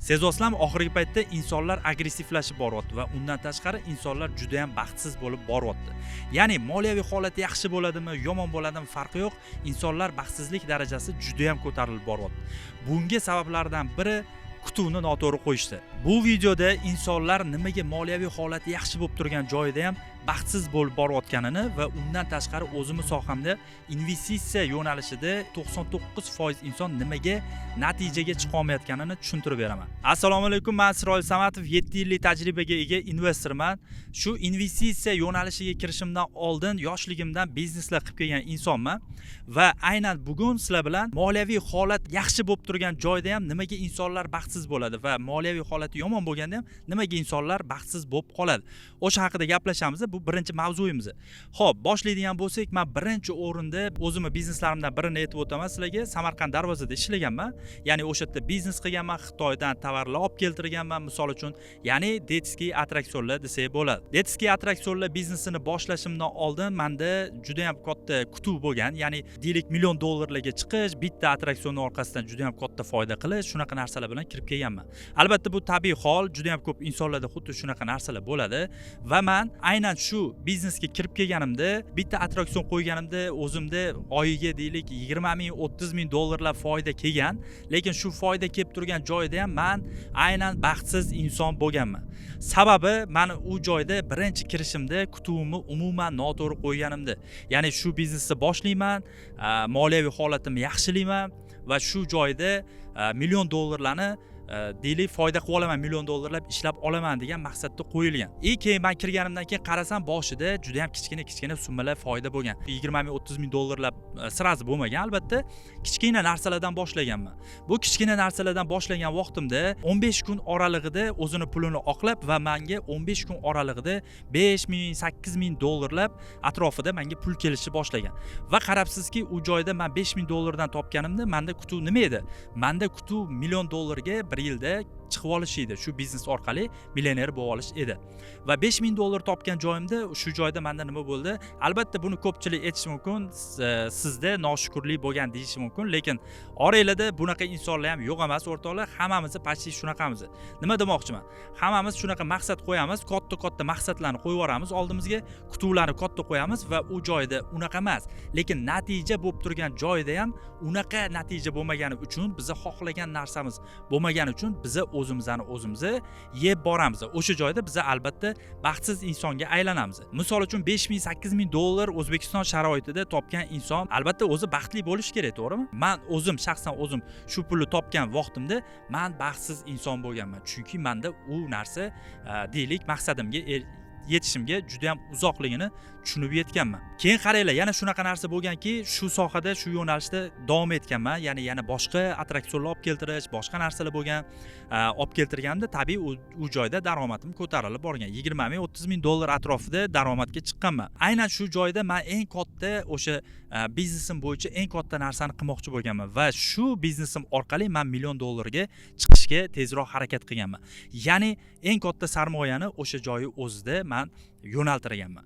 Sezoslam oxirgi paytda insonlar agressivlashib boryapti va undan tashqari insonlar juda ham baxtsiz bo'lib boryapti. Ya'ni moliyaviy holati yaxshi bo'ladimi, yomon bo'ladimi farqi yo'q, insonlar baxtsizlik darajasi juda ham ko'tarilib boryapti. Bunga sabablardan biri kutuvni noto'g'ri qo'yishdi. Bu videoda insonlar nimaga moliyaviy holati yaxshi bo'lib turgan joyida ham baxtsiz bo'lib borayotganini va undan tashqari o'zimiz sohamda investitsiya yo'nalishida 99% inson nimaga natijaga chiqa olmayotganini tushuntirib beraman. Assalomu alaykum, men Isroil Samatov, 7 yillik tajribaga ega investorman. Shu investitsiya yo'nalishiga kirishimdan oldin yoshligimdan bizneslar qilib kelgan insonman va aynan bugun sizlar bilan moliyaviy holat yaxshi bo'lib turgan joyda ham nimaga insonlar baxtsiz bo'ladi va moliyaviy holati yomon bo'lganda ham nimaga insonlar baxtsiz bo'lib qoladi. O'sha haqida gaplashamiz. Bu birinchi mavzuyimiz. Xo'p, boshlaydigan bo'lsak, men birinchi o'rinda o'zimning bizneslarimdan birini aytib o'taman sizlarga. Samarqand Darvozada ishlaganman. Ya'ni o'sha yerda biznes qilganman, Xitoydan tovarlar olib keltirganman, misol uchun, ya'ni detskiy attraksionlar desak bo'ladi. Detskiy attraksionlar biznesini boshlashimdan oldin menda juda ham katta kutuv bo'lgan, ya'ni deylik million dollarlarga chiqish, bitta attraksionning orqasidan juda ham katta foyda qilish, shunaqa narsalar bilan kirib kelganman. Albatta bu tabiiy hol, juda ham ko'p insonlarda xuddi shunaqa narsalar bo'ladi va men aynan shu biznesga kirib kelganimda, bitta attraksion qo'yganimda o'zimda oyiga deylik 20 ming, 30 ming dollarlar foyda kelgan, lekin shu foyda kelib turgan joyda ham men aynan baxtsiz inson bo'lganman. Sababi men u joyda birinchi kirishimda kutuvimni umuman noto'g'ri qo'yganimda. Ya'ni shu biznesni boshlayman, moliyaviy holatimni yaxshilayman va shu joyda million dollarlarni deylik foyda qilib olaman, million dollarlab ishlab olaman degan maqsadda qo'yilgan. Keyin men kirganimdan keyin qarasam boshida juda ham kichkina summalar foyda bo'lgan. 20 ming, 30 ming dollarlab sirasi bo'lmagan, albatta kichkina narsalardan boshlaganman. Bu kichkina narsalardan boshlagan vaqtimda 15 kun oralig'ida o'zini pulini oqlab va menga 15 kun oralig'ida 5 ming, 8 ming dollarlab atrofida menga pul kelishni boshlagan. Va qarabsizki, u joyda men 5 ming dollardan topganimda menda kutuv nima edi? Menda kutuv million dollarga bir yilda chiqib olish edi. Shu biznes orqali millioner bo'lib olish edi. Va 5 ming dollar topgan joyimda shu joyda menda nima bo'ldi? Albatta buni ko'pchilik aytishi mumkin, sizda noshukrlik bo'lgan deyishi mumkin, lekin oranglarda bunaqa insonlar ham yo'q emas o'rtoqlar. Hammamiz pasti shunaqamiz. Nima demoqchiman? Hammamiz shunaqa maqsad qo'yamiz, katta maqsadlarni qo'yib yuboramiz, oldimizga kutuvlarni katta qo'yamiz va u joyda unaqa emas. Lekin natija bo'lib turgan joyda ham unaqa natija bo'lmagani uchun, biz xohlagan narsamiz bo'lmagani uchun biz o'zimizni yeb boramiz. O'sha joyda biz albatta baxtsiz insonga aylanamiz. Misol uchun 5 ming, 8 ming dollar O'zbekiston sharoitida topgan inson albatta o'zi baxtli bo'lishi kerak, to'g'rimi? Men shaxsan o'zim shu pulni topgan vaqtimda men baxtsiz inson bo'lganman. Chunki menda u narsa deylik maqsadimga yetishimga juda ham uzoqligini tushunib yetganman. Keyin qaranglar, yana shunaqa narsa bo'lganki, shu sohada, shu yo'nalishda davom etganman. Ya'ni yana boshqa attraksionlar olib keltirish, boshqa narsalar bo'lgan, olib keltirganimda tabiiy u joyda daromadim ko'tarilib borgan. 20 ming, 30 ming dollar atrofida daromadga chiqqanman. Aynan shu joyda men eng katta o'sha biznesim bo'yicha eng katta narsani qilmoqchi bo'lganman va shu biznesim orqali men million dollarga chiqishga tezroq harakat qilganman. Ya'ni eng katta sarmoyani o'sha joyi o'zida men yo'naltirganman.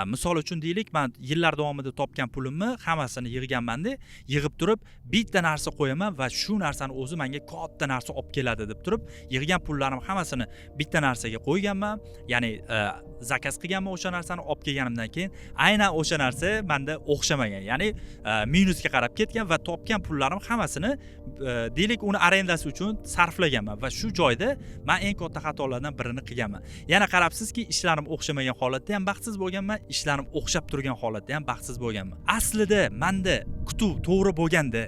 Misol uchun deylik, men yillar davomida topgan pulimni hammasini yig'ganman-da, yig'ib turib bitta narsa qo'yaman va shu narsani o'zi menga katta narsa olib keladi deb turib, yig'gan pullarim hammasini bitta narsaga qo'yganman. Ya'ni zakaz qilganman o'sha narsani, olib kelganimdan keyin aynan o'sha narsa menda o'xshamagan. Ya'ni minusga qarab ketgan va topgan pullarim hammasini deylik uni arendasi uchun sarflaganman va shu joyda men eng katta xatolardan birini qilganman. Yana qarabsizki, ishlarim o'xshamagan holatda ham baxtsiz bo'lganman, ishlarim o'xshab turgan holatda ham baxtsiz bo'lganman. Aslida menda kutuv to'g'ri bo'lganda,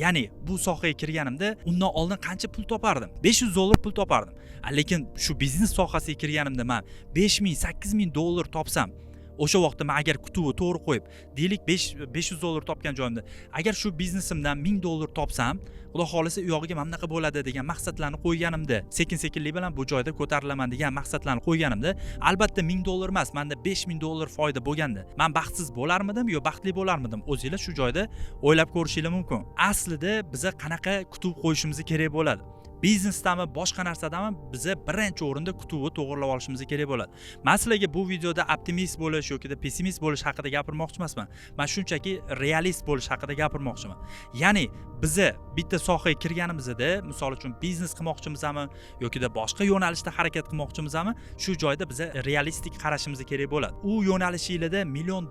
ya'ni bu sohaga kirganimda undan oldin qancha pul topardim? 500 dollar pul topardim. Lekin shu biznes sohasiga kirganimda men 5 ming, 8 ming dollar topsam, o'sha vaqtda men agar kutuvni to'g'ri qo'yib, deylik 500 dollar topgan joyimda, agar shu biznesimdan 1000 dollar topsam, xudo xolisa u yog'iga mana bunaqa bo'ladi degan maqsadlarni qo'yganimda, sekin-sekinlik bilan bu joyda ko'tarilaman degan maqsadlarni qo'yganimda, albatta 1000 dollar emas, menda 5000 dollar foyda bo'lganda, men baxtsiz bo'larmidim yo baxtli bo'larmidim? O'zingizlar shu joyda o'ylab ko'rishingiz mumkin. Aslida biz qanaqa kutuv qo'yishimiz kerak bo'ladi? biznesdami, boshqa narsadami biza birinchi o'rinda kutuvni to'g'rilab olishimiz kerak bo'ladi. Men sizlarga bu videoda optimist bo'lish yoki pessimist bo'lish haqida gapirmoqchi emasman. Men shunchaki realist bo'lish haqida gapirmoqchiman. Ya'ni biza bitta sohaga kirganimizda, misol uchun biznes qilmoqchimizmi yoki boshqa yo'nalishda harakat qilmoqchimizmi, shu joyda biza realistik qarashimiz kerak bo'ladi. U yo'nalishingizda $1 million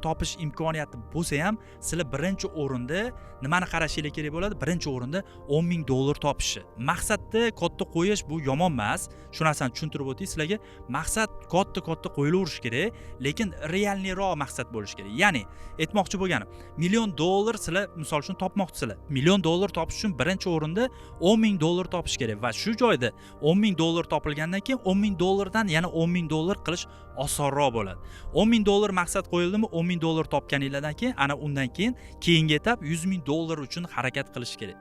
topish imkoniyati bo'lsa ham, sizlar birinchi o'rinda nimani qarashingiz kerak bo'ladi? Birinchi o'rinda $10 000 topishi. Maqsadni katta qo'yish bu yomon emas. Shu narsani tushuntirib o'tay sizlarga. Maqsad katta qo'yilaverish kerak, lekin realniroq maqsad bo'lishi kerak. Ya'ni aytmoqchi bo'lganim, $1 million sizlar misol uchun topmoqchisizlar. $1 million topish uchun birinchi o'rinda $10 000 topish kerak va shu joyda $10 000 topilgandan keyin $10 000 dan yana $10 000 qilish osonroq bo'ladi. $10 000 maqsad qo'yildimi, $10 000 topganingizdan keyin ana undan keyin keyingi etap $100 000 uchun harakat qilish kerak.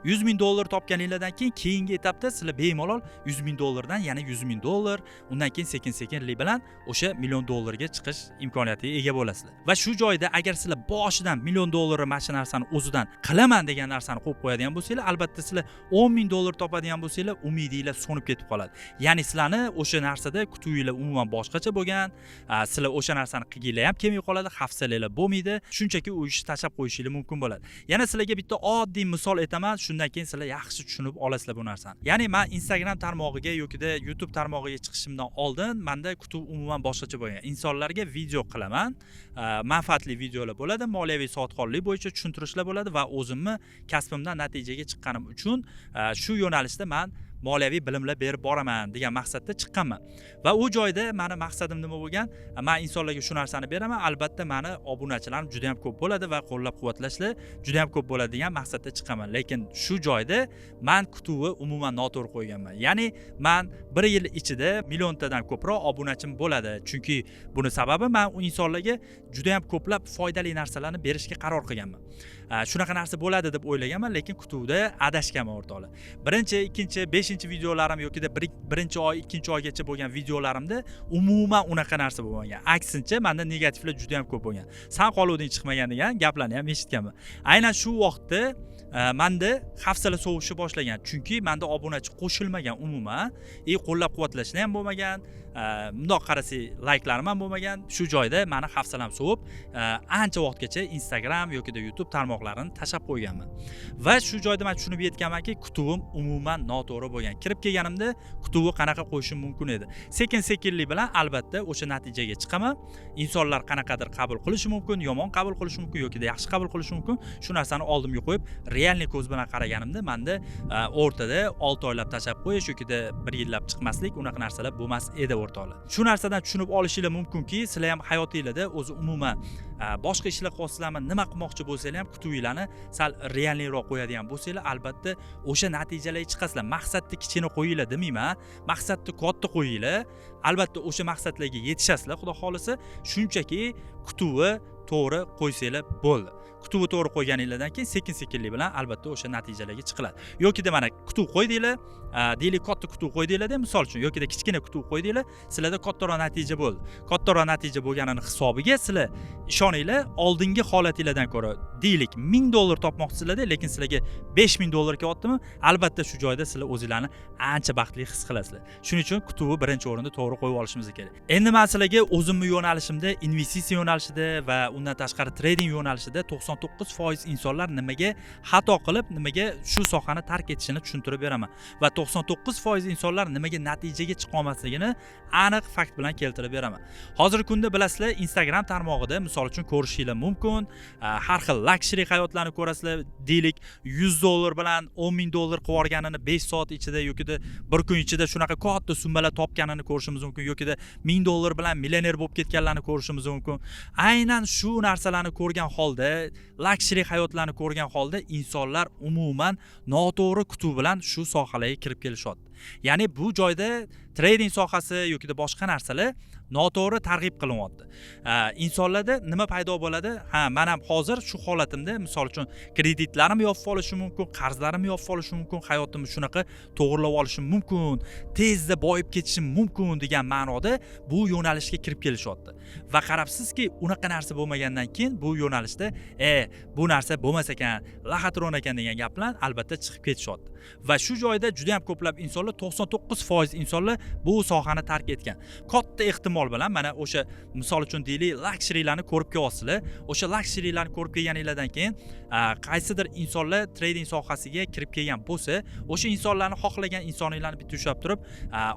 $100 000 topganingizdan keyin keyingi etapda sizlar bemalol $100 000 dan yana $100 000, undan keyin sekin-sekinlik bilan o'sha $1 million ga chiqish imkoniyatiga ega bo'lasizlar. Va shu joyda agar sizlar boshidan $1 million mana shu narsani o'zidan qilaman degan narsani qo'yib qo'yadigan bo'lsanglar, albatta sizlar $10 000 topadigan bo'lsanglar, umidinglar so'nib ketib qoladi. Ya'ni sizlarni o'sha narsada kutuvinglar umuman boshqacha bo'lgan, sizlar o'sha narsani qilginglar ham kelmay qoladi, hafsalangiz bo'lmaydi, shunchaki u ishni tashlab qo'yishingiz mumkin bo'ladi. Yana sizlarga bitta oddiy misol aytaman, shundan keyin sizlar yaxshi tushunib olasizlar bu narsani. Ya'ni men Instagram tarmog'iga yoki YouTube tarmog'iga chiqishimdan oldin menda kutuv umuman boshqacha bo'lgan. Insonlarga video qilaman, manfaatli videolar bo'ladi, moliyaviy savodxonlik bo'yicha tushuntirishlar bo'ladi va o'zimni kasbimdan natijaga chiqqanim uchun shu yo'nalishda men moliyaviy bilimlar berib boraman degan maqsadda chiqqanman. Va u joyda meni maqsadim nima bo'lgan? Men insonlarga shu narsani beraman, albatta meni obunachilarim juda ham ko'p bo'ladi va qo'llab-quvvatlashlar juda ham ko'p bo'ladi degan maqsadda chiqqanman. Lekin shu joyda men kutuvni umuman noto'g'ri qo'yganman. Ya'ni men 1 yil ichida milliontadan ko'proq obunachim bo'ladi. Chunki buni sababi men u insonlarga juda ham ko'plab foydali narsalarni berishga qaror qilganman. Shunaqa narsa bo'ladi deb o'ylaganman, lekin kutuvda adashganman o'rtoqlar. Birinchi, ikkinchi, 5-videolarim yoki birinchi oy, ikkinchi oygacha bo'lgan videolarimda umuman unaqa narsa bo'lmagan. Aksincha, menda negativlar juda ham ko'p bo'lgan. San qoluvding chiqmagan degan gaplarni ham eshitganman. Aynan shu vaqtda menda hafsala sovishi boshlagan. Chunki menda obunachi qo'shilmagan umuman, qo'llab-quvvatlashlar ham bo'lmagan. Bundoq qarasak, layklarim ham bo'lmagan. Shu joyda meni hafsalam sovib, ancha vaqtgacha Instagram yoki YouTube tarmoqlarini tashlab qo'yganman. Va shu joyda men tushunib yetganmanki, kutuvim umuman noto'g'ri bo'lgan. Kirib kelganimda kutuvni qanaqa qo'yishim mumkin edi. Sekin-sekinlik bilan albatta o'sha natijaga chiqaman. Insonlar qanaqadir qabul qilishi mumkin, yomon qabul qilishi mumkin yoki yaxshi qabul qilishi mumkin. Shu narsani oldimga qo'yib, realniy ko'z bilan qaraganimda menda o'rtada 6 oylab tashlab qo'yish yoki 1 yillab chiqmaslik unaqa narsalar bo'lmas edi o'rtoqlar. Shu narsadan tushunib olishingiz mumkinki, sizlar ham hayotingizda o'zi umuman boshqa ishlar qilsizlarmi, nima qilmoqchi bo'lsanglar ham kutuvinglarni sal realniyroq qo'yadigan bo'lsanglar, albatta o'sha natijalarga chiqasizlar. Maqsadni kichkina qo'yinglar demayman, maqsadni katta qo'yinglar. Albatta o'sha maqsadlarga yetishasizlar, xudo xolisa. Shunchaki kutuvni to'g'ri qo'ysanglar bo'ldi. Kutuvni to'g'ri qo'yganingizdan keyin sekin-sekinlik bilan albatta o'sha natijalarga chiqiladi. Yoki mana kutuv qo'ydinglar, deylik katta kutuv qo'ydinglar-da, misol uchun, yoki kichkina kutuv qo'ydinglar, sizlarda kattaroq natija bo'ldi. Kattaroq natija bo'lganini hisobiga sizlar ishoninglar, oldingi holatingizdan ko'ra deylik $1000 topmoqchisizlar-da, lekin sizlarga $5000 kelyaptimi? Albatta shu joyda sizlar o'zingizlarni ancha baxtli his qilasizlar. Shuning uchun kutuvni birinchi o'rinda to'g'ri qo'yib olishimiz kerak. Endi men sizlarga o'zimning yo'nalishimda, investitsiya yo'nalishida va undan tashqari trading yo'nalishida 99% insonlar nimaga xato qilib, nimaga shu sohani tark etishini tushuntirib beraman. Va 99% insonlar nimaga natijaga chiqa olmasligini aniq fakt bilan keltirib beraman. Hozirgi kunda bilasizlar, Instagram tarmog'ida misol uchun ko'rishingiz mumkin, har xil luxury hayotlarni ko'rasizlar. Deylik $100 bilan $10,000 qilib yuborganini 5 soat ichida yoki 1 kun ichida shunaqa katta summalar topganini ko'rishimiz mumkin, yoki $1000 bilan millioner bo'lib ketganlarni ko'rishimiz mumkin. Aynan shu narsalarni ko'rgan holda, luxury hayotlarni ko'rgan holda insonlar umuman noto'g'ri kutuv bilan shu sohalarga kirib kelishadi. Ya'ni bu joyda trading sohasi yoki boshqa narsalar noto'g'ri targ'ib qilinyapti. Insonlarda nima paydo bo'ladi? Men ham hozir shu holatimda, misol uchun, kreditlarim yopib olishim mumkin, qarzlarim yopib olishim mumkin, hayotimni shunaqa to'g'rilab olishim mumkin, tezda boyib ketishim mumkin degan ma'noda bu yo'nalishga kirib kelishyapti. Va qarabsizki, unaqa narsa bo'lmagandan keyin bu yo'nalishda, bu narsa bo'lmas ekan, laxatron ekan degan gaplar albatta chiqib ketishyapti. Va shu joyda juda ham ko'plab insonlar, 99% insonlar bu sohani tark etgan. Katta ehtimol bilan mana o'sha misol uchun deylik, laksurilarni ko'rib kelyapsizlar. O'sha laksurilarni ko'rib kelganingizdan keyin qaysidir insonlar trading sohasiga kirib kelgan bo'lsa, o'sha insonlarni xohlagan insonlarni bitta ushlab turib,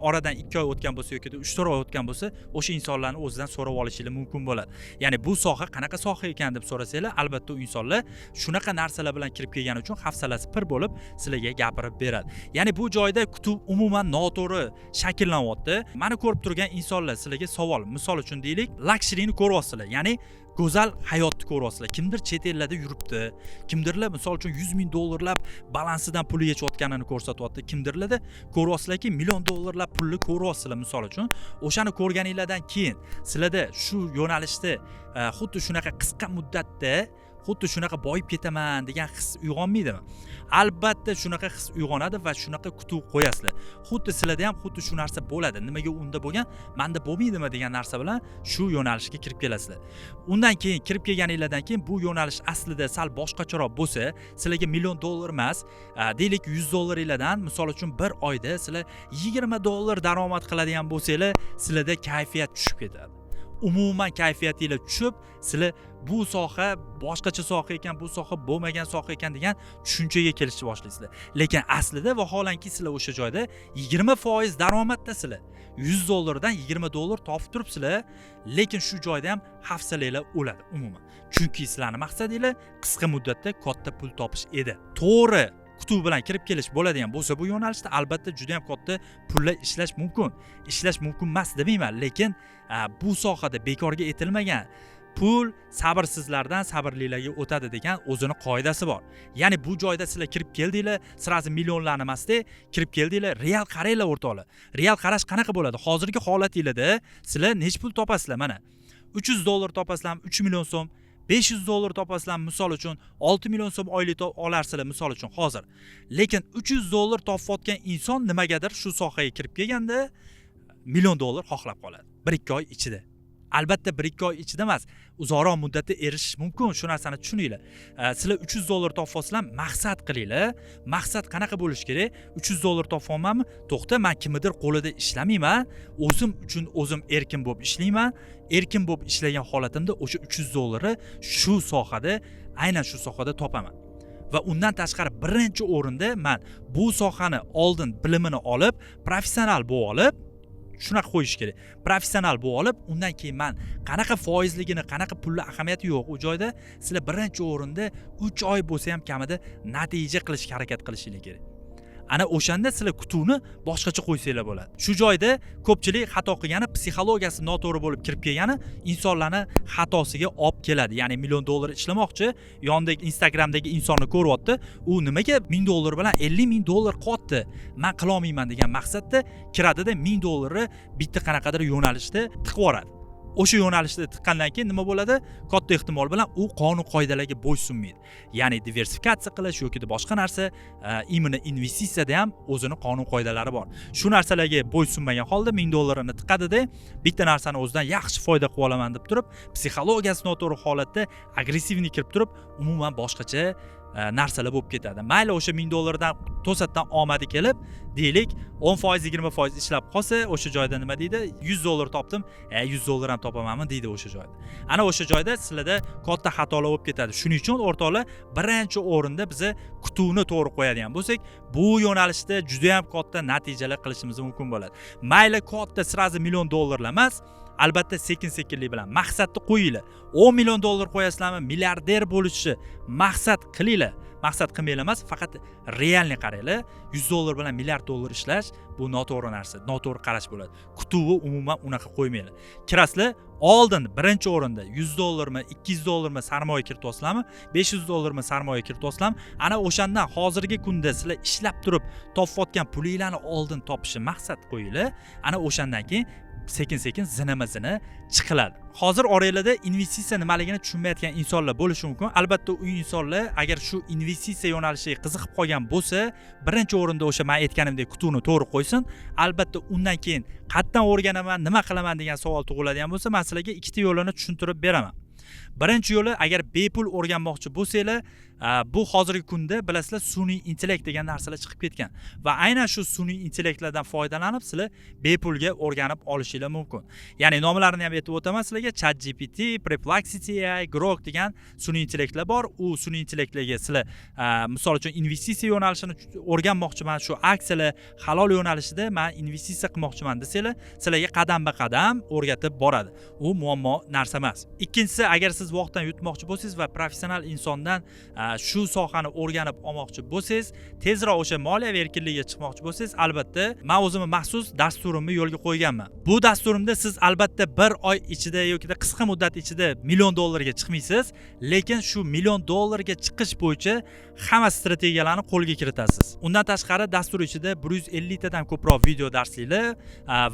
oradan 2 oy o'tgan bo'lsa yoki 3-4 oy o'tgan bo'lsa, o'sha insonlarni o'zidan so'rab olishingiz mumkin bo'ladi. Ya'ni bu soha qanaqa soha ekan deb so'rasanglar, albatta u insonlar shunaqa narsalar bilan kirib kelgani uchun hafsalasi pir bo'lib sizlarga gapirib beradi. Ya'ni bu joyda kutub umuman noto'g'ri shakllanyapti. Mani ko'rib turgan insonlar sizlarga savol, misol uchun deylik, laksuriyni ko'ryapsizlar. Ya'ni go'zal hayotni ko'ryapsizlar. Kimdir chet ellarda yuribdi, kimdirlar misol uchun $100,000 balansidan pul yechayotganini ko'rsatyapti. Kimdirlarda ko'ryapsizlarki, $1,000,000 pulni ko'ryapsizlar misol uchun. O'shani ko'rganingizdan keyin sizlarda shu yo'nalishda xuddi shunaqa qisqa muddatda xuddi shunaqa boyib ketaman degan his uyg'onmaydimi? Albatta shunaqa his uyg'onadi va shunaqa kutib qo'yasizlar. Xuddi sizlarda ham xuddi shu narsa bo'ladi. Nimaga unda bo'lgan, menda bo'lmaydimi degan narsa bilan shu yo'nalishga kirib kelasizlar. Undan keyin kirib kelganingizdan keyin bu yo'nalish aslida sal boshqacharoq bo'lsa, sizlarga $1,000,000 emas, deylik $100,000 misol uchun bir oyda sizlar $20 daromad qiladigan bo'lsanglar, sizlarda kayfiyat tushib ketadi. Umuman kayfiyatingiz tushib, sizlar bu soha boshqacha soha ekan, bu soha bo'lmagan soha ekan degan tushunchaga kelishni boshlaysizlar. Lekin aslida vaholanki sizlar o'sha joyda 20% daromaddasizlar. $100 dan $20 topib turibsizlar, lekin shu joyda ham hafsalanglar o'ladi umuman. Chunki sizlarning maqsadingiz qisqa muddatda katta pul topish edi. To'g'ri, kutub bilan kirib kelish bo'ladigan bo'lsa bu yo'nalishda albatta juda ham katta pullar ishlash mumkin. Ishlash mumkin emas demayman, lekin bu sohada bekorga etilmagan pul sabrsizlardan sabrlilarga o'tadi degan o'zini qoidasi bor. Ya'ni bu joyda sizlar kirib keldinglar, sirazi millionlarni emasda kirib keldinglar, real qaranglar o'rtoqlar. Real qarash qanaqa bo'ladi? Hozirgi holatingizda sizlar nech pul topasizlar mana? $300 topasizlarmi? 3 million so'm, $500 topasizlarmi? Misol uchun 6 million so'm oylik olarsizlar misol uchun hozir. Lekin $300 topayotgan inson nimagadir shu sohaga kirib kelganda $1,000,000 xohlab qoladi 1-2 oy ichida. Albatta 1-2 oy ichida emas, uzoqroq muddatda erishish mumkin. Shu narsani tushuninglar. Sizlar $300 topasizlar, maqsad qilinglar. Maqsad qanaqa bo'lishi kerak? $300 topolmanmi? To'xta, men kimdir qo'lida ishlamayman. O'zim uchun o'zim erkin bo'lib ishlayman. Erkin bo'lib ishlagan holatimda o'sha $300 shu sohada, aynan shu sohada topaman. Va undan tashqari birinchi o'rinda men bu sohani oldin bilimini olib, professional bo'lib olib, shunaqa qo'yish kerak. Professional bo'lib olib, undan keyin men qanaqa foizligini, qanaqa pulli ahamiyati yo'q u joyda, sizlar birinchi o'rinda 3 oy bo'lsa ham kamida natija qilishga harakat qilishingiz kerak. Ana o'shanda sizlar kutuvni boshqacha qo'ysanglar bo'ladi. Shu joyda ko'pchilik xato qilgani, psixologiyasi noto'g'ri bo'lib kirib kelgani insonlarni xatosiga olib keladi. Ya'ni $1,000,000 ishlamoqchi, yonidagi Instagramdagi insonni ko'ryapti, u nimaga $1,000 bilan $50,000 qotdi, men qila olmayman degan maqsadda kiradida $1,000 bitta qanaqadir yo'nalishda tiqib yuboradi. O'sha yo'nalishda tiqqandan keyin nima bo'ladi? Katta ehtimol bilan u qonun qoidalarga bo'ysunmaydi. Ya'ni diversifikatsiya qilish yoki boshqa narsa, imini investitsiyada ham o'zini qonun qoidalari bor. Shu narsalarga bo'ysunmagan holda $1,000 ni tiqadida, bitta narsani o'zidan yaxshi foyda qilib olaman deb turib, psixologiyasi noto'g'ri holatda agressivni kirib turib, umuman boshqacha narsalar bo'lib ketadi. Mayli o'sha $1,000 dan to'satdan omadi kelib, deylik 10%, 20% ishlab qolsa, o'sha joyda nima deydi? $100 topdim, $100 ham topamanmi deydi o'sha joyda. Ana o'sha joyda sizlarda katta xatolar bo'lib ketadi. Shuning uchun o'rtoqlar, birinchi o'rinda biz kutuvni to'g'ri qo'yadigan bo'lsak, bu yo'nalishda juda ham katta natijalar qilishimiz mumkin bo'ladi. Mayli katta sirazi $1,000,000 emas, albatta sekin-sekinlik bilan maqsadni qo'yinglar. $10 million qo'yasizlarmi, milliarder bo'lishni maqsad qilinglar. Maqsad qilmanglar emas, faqat realni qaranglar. $100 bilan $1,000,000 ishlash bu noto'g'ri narsa, noto'g'ri qarash bo'ladi. Kutuvi umuman unaqa qo'ymanglar. Kirasizlar, oldin birinchi o'rinda $100 $200 sarmoya kiritib olsizlarmi, $500 sarmoya kiritib olsizlarmi, ana o'shandan hozirgi kunda sizlar ishlab turib topayotgan pulinglarni oldin topishni maqsad qo'yinglar. Ana o'shandan keyin sekin-sekin zinama-zina chiqiladi. Hozir oranglarda investitsiya nimaligini tushunmayotgan insonlar bo'lishi mumkin. Albatta u insonlar agar shu investitsiya yo'nalishiga qiziqib qolgan bo'lsa, birinchi o'rinda o'sha men aytganimdek kutuvni to'g'ri qo'ysin. Albatta undan keyin qayerdan o'rganaman, nima qilaman degan savol tug'iladigan bo'lsa, men sizlarga ikkita yo'lini tushuntirib beraman. Birinchi yo'li, agar bepul o'rganmoqchi bo'lsanglar, bu hozirgi kunda bilasizlar sun'iy intellekt degan narsalar chiqib ketgan va aynan shu sun'iy intellektlardan foydalanib sizlar bepulga o'rganib olishinglar mumkin. Ya'ni nomlarini ham aytib o'taman sizlarga: ChatGPT, Perplexity AI, Grok degan sun'iy intellektlar bor. U sun'iy intellektlarga sizlar misol uchun investitsiya yo'nalishini o'rganmoqchiman, shu aksiyalar halol yo'nalishida men investitsiya qilmoqchiman desanglar, sizlarga qadam-qadam o'rgatib boradi. U muammo narsa emas. Ikkinchisi, agar siz vaqtdan yutmoqchi bo'lsangiz va professional insondan shu sohani o'rganib olmoqchi bo'lsangiz, tezroq o'sha moliyaviy erkinlikka chiqmoqchi bo'lsangiz, albatta men o'zimni maxsus dasturimni yo'lga qo'yganman. Bu dasturimda siz albatta 1 oy ichida yoki qisqa muddat ichida $1 million ga chiqmaysiz, lekin shu $1 million ga chiqish bo'yicha hamma strategiyalarni qo'lga kiritasiz. Undan tashqari dastur ichida 150 tadan ko'proq video darsliklar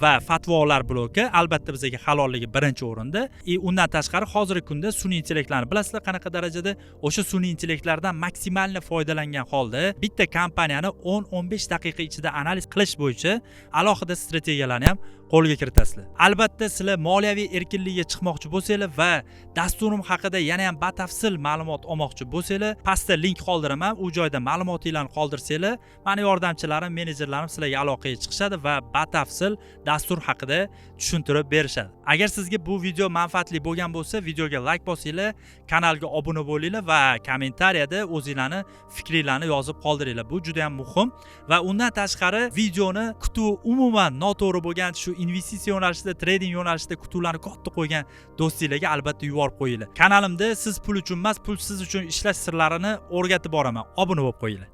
va fatvolar bloki albatta bizga halolligi birinchi o'rinda. Undan tashqari hozirgi kunda sun'iy intellektlarni bilasizlar qanaqa darajada, o'sha sun'iy intellektlardan maksimalni foydalangan holda bitta kompaniyani 10-15 daqiqa ichida analiz qilish bo'yicha alohida strategiyalarni ham qo'lga kiritasizlar. Albatta sizlar moliyaviy erkinlikka chiqmoqchi bo'lsanglar va dasturim haqida yana ham batafsil ma'lumot olmoqchi bo'lsanglar, pastda link qoldiraman, u joyda ma'lumotinglarni qoldirsanglar, meni yordamchilarim, menejerlarim sizlarga aloqaga chiqishadi va batafsil dastur haqida tushuntirib berishadi. Agar sizga bu video manfaatli bo'lgan bo'lsa, videoga like bosinglar, kanalga obuna bo'linglar va kommentariyada o'zingizlarni fikringizni yozib qoldiringlar. Bu juda ham muhim va undan tashqari videoni kutuv umuman noto'g'ri bo'lgan shu investitsiya yo'nalishida, trading yo'nalishida kutuvlarni katta qo'ygan do'stinglarga albatta yuborib qo'yinglar. Kanalimda siz pul uchun emas, pul siz uchun ishlash sirlarini o'rgatib boraman. Obuna bo'lib qo'yinglar.